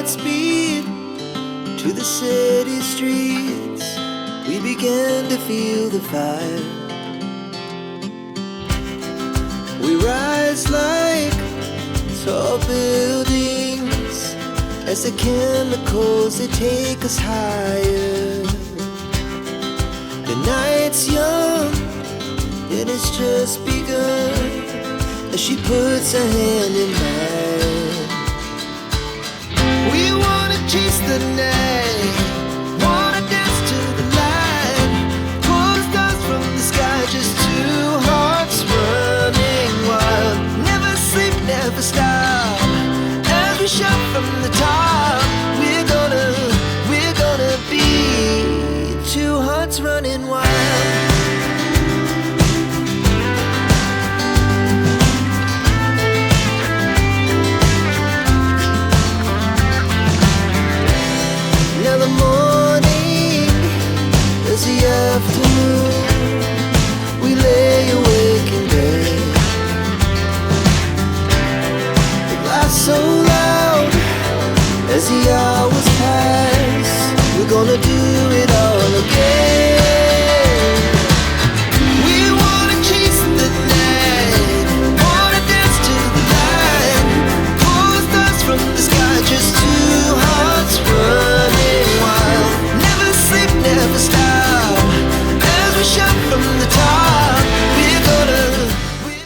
Godspeed to the city streets. We began to feel the fire. We rise like tall buildings as the chemicals, they take us higher. The night's young and it's just begun as she puts her hand in mine. We wanna chase the night, wanna dance to the light, pull the stars from the sky, just two hearts running wild. Never sleep, never stop, as we shout from the top.